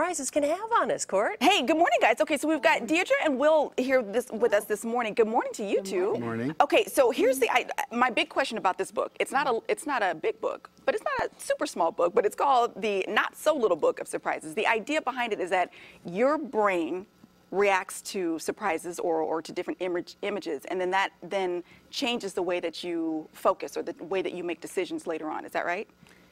Surprises can have on us, Court. Hey, good morning, guys. Okay, so we've got Deirdre and Will here with us this morning. Good morning to you two. Good morning. Okay, so here's my big question about this book. It's not a big book, but it's not a super small book, but it's called the Not So Little Book of Surprises. The idea behind it is that your brain reacts to surprises or to different images, and then that changes the way that you focus or the way that you make decisions later on. Is that right?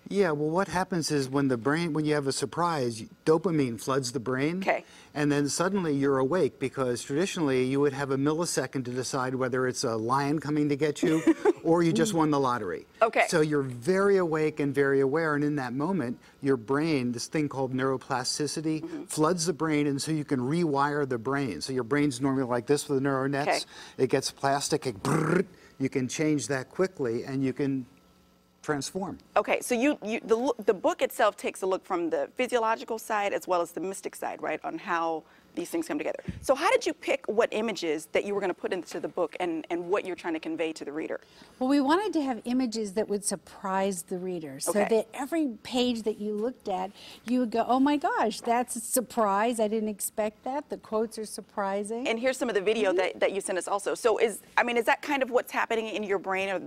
Yeah, well, what happens is when you have a surprise, dopamine floods the brain. Okay. And then suddenly you're awake, because traditionally you would have a millisecond to decide whether it's a lion coming to get you or you just won the lottery. Okay. So you're very awake and very aware, and in that moment, your brain, this thing called neuroplasticity, floods the brain, and so you can rewire the brain. So your brain's normally like this with the neural nets. Okay. It gets plastic, you can change that quickly, and you can transform. Okay, so the book itself takes a look from the physiological side as well as the mystic side, right, on how these things come together. So how did you pick what images that you were going to put into the book and what you're trying to convey to the reader? Well, we wanted to have images that would surprise the reader, so that every page that you looked at, you would go, oh my gosh, that's a surprise. I didn't expect that. The quotes are surprising. And here's some of the video that you sent us also. So is that kind of what's happening in your brain, or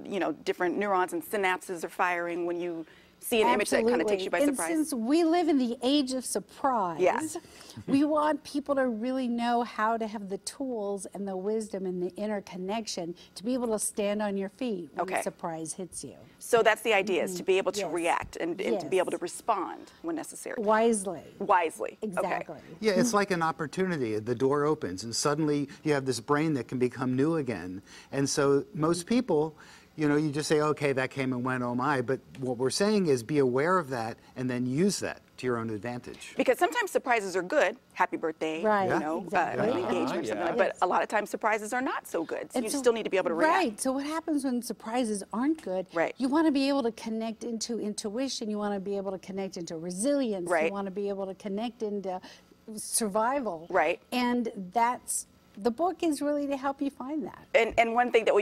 different neurons and synapses are firing when you see an image that kind of takes you by surprise? And since we live in the age of surprise, we want people to really know how to have the tools and the wisdom and the interconnection to be able to stand on your feet when a surprise hits you. So that's the idea, is to be able to react and to be able to respond when necessary. Wisely. Wisely. Exactly. Okay. Yeah, it's like an opportunity. The door opens, and suddenly you have this brain that can become new again. And so most people, you just say, okay, that came and went, oh my. But what we're saying is be aware of that and then use that to your own advantage. Because sometimes surprises are good. Happy birthday, engagement, something like that. But a lot of times surprises are not so good. So you still need to be able to react. Right. So what happens when surprises aren't good? Right. You want to be able to connect into intuition. You want to be able to connect into resilience. Right. You want to be able to connect into survival. Right. And the book is really to help you find that. And one thing that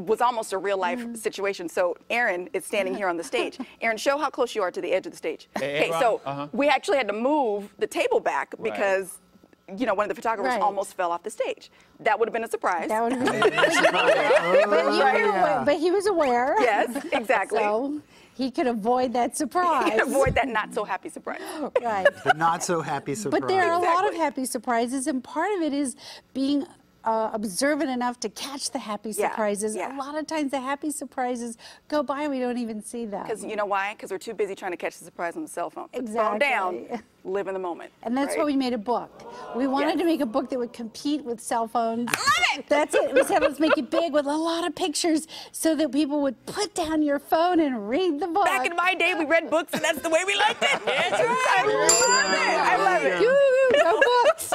was almost a real life situation. So Aaron is standing here on the stage. Aaron, show how close you are to the edge of the stage. Hey, so we actually had to move the table back because one of the photographers almost fell off the stage. That would have been a surprise. That would have been but he was aware. Yes, exactly. So he could avoid that surprise. He could avoid that not so happy surprise. Right. The not so happy surprise. But there are a lot of happy surprises, and part of it is being observant enough to catch the happy surprises. A lot of times the happy surprises go by and we don't even see them. Because you know why? Because we're too busy trying to catch the surprise on the cell phone. Put the phone Exactly. down, live in the moment. And that's why we made a book. We wanted to make a book that would compete with cell phones. I love it! That's it. We said, let's make it big with a lot of pictures so that people would put down your phone and read the book. Back in my day, we read books, and that's the way we liked it. That's right. I love it. Go books.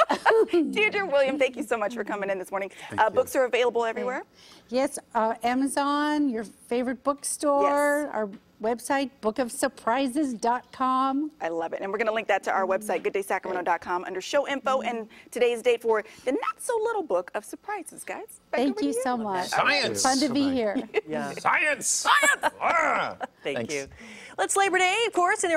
Deirdre, William, thank you so much for coming in this morning. Books are available everywhere? Yes, Amazon, your favorite bookstore, our website, bookofsurprises.com. I love it. And we're going to link that to our website, gooddaysacramento.com, under show info and today's date for the Not So Little Book of Surprises, guys. Thank you so much. Science. Fun to be here. Science. Science. Thank you. Let's Labor Day, of course, and there